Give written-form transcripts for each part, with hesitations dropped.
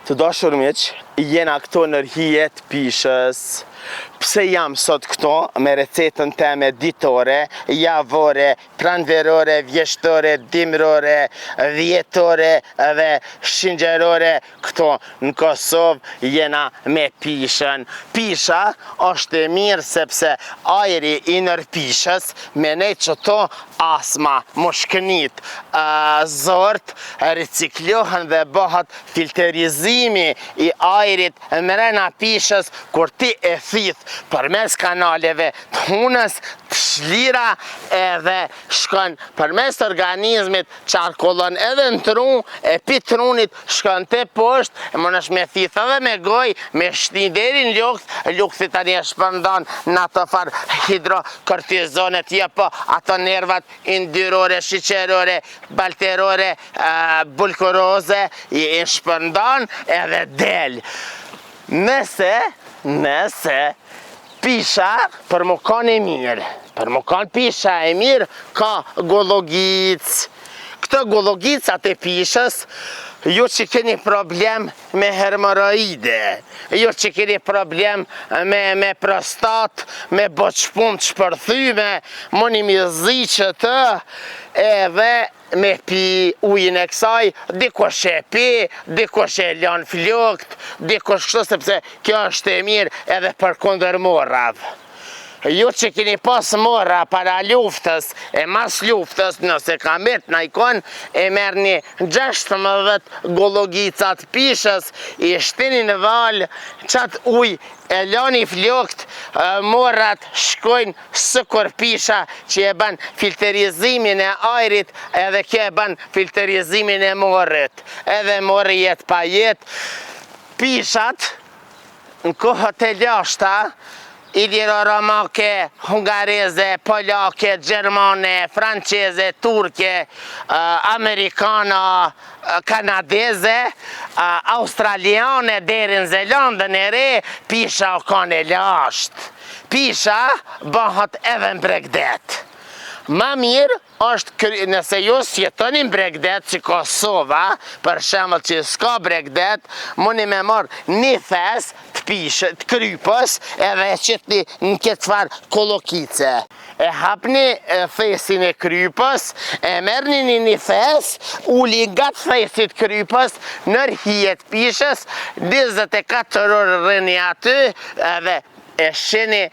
Të dashur miq, jena këto në rhijet pishës. Pse jam sot këto me recetën teme ditore, javore, pranverore, vjeshtore, dimrore, dhjetore dhe shingjerore këto në Kosovë jena me pishën. Pisha është e mirë sepse ajri i nër pishës me ne që to asma, mushkënit, zort, riciklohen dhe bëhat filterizimi i ajrit mrena pishës kur ti e thith përmes kanaleve të hunës, të shlira edhe shkon përmes të organizmit, qarkullon edhe në tru, e pi trunit shkon të poshtë, e më nësh me thith edhe me goj, me shti deri në lukthi tani e shpërndan në ato farë hidrokortizonet, po ato nervat indyrore, shiqerore, balterore, bulkuroze, i shpërndan edhe del. Nëse pisha për më kanë e mirë, për më kanë pisha e mirë, ka gollogic. Këtë gollogicat e pishës, ju që keni problem me hemoroide, ju që keni problem me prostat, me boçpum të shpërthyme, moni mi ziqë të, edhe me pi ujin e kësaj, dikush e pi, dikush e lan flokt, dikush kështu sepse kjo është e mirë edhe për kundër morrave. Ju që keni pas morra para luftës e mas luftës, nëse ka met në ikon, e merrni 16 gollogicat pishës, i shtini në val, qatë uj e lani flokt, morrat shkojnë sëkur pisha që e ban filterizimin e ajrit edhe kjo e ban filterizimin e morrit. Edhe morri jet pa jet. Pishat në kohët e lashta, iliro-romake, hungareze, polake, gjermane, franqeze, turke, amerikana, kanadeze, australiane, deri në Zelandën e re, pisha o kanë e lasht. Pisha bëhat edhe në Bregdet. Ma mirë është nëse ju s'jetoni në Bregdet që Kosova, për shembull që s'ka Bregdet, mundi me marrë një thes të pishë, të krypës, edhe e qitni në këtë farë kollokice. E hapni thesin e krypës, e merrni një thes, uli nga thesit krypës, nër hijet pishës, 24 orë rrini aty, edhe e shini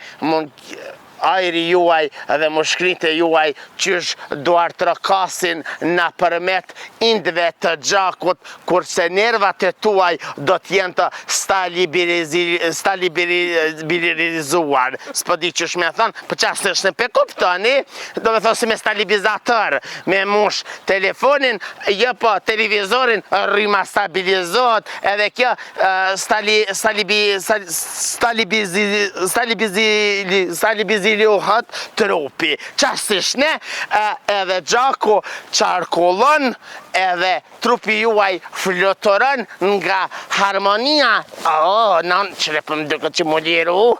ajri juaj dhe mushkëritë juaj qysh duar trokasin në përmet indve të gjakut, kurse nervat e tuaj do t'jenë të stabilizuar. S'po di qysh me thonë, për qasë është në pe kuptoni, do me thonë si me stabilizator, me mush telefonin, jo po televizorin rrima stabilizohet, edhe kjo stabilizohet trupi. Qasësh ne, edhe gjaku qarkullon, edhe trupi juaj flotoron nga harmonia. Non qëre për më duke që më liru,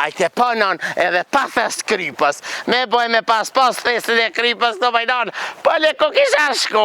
ajte pënon edhe pa thes krypës. Me boj me pas thesin e krypës të bajnon, po le ku kisha shku,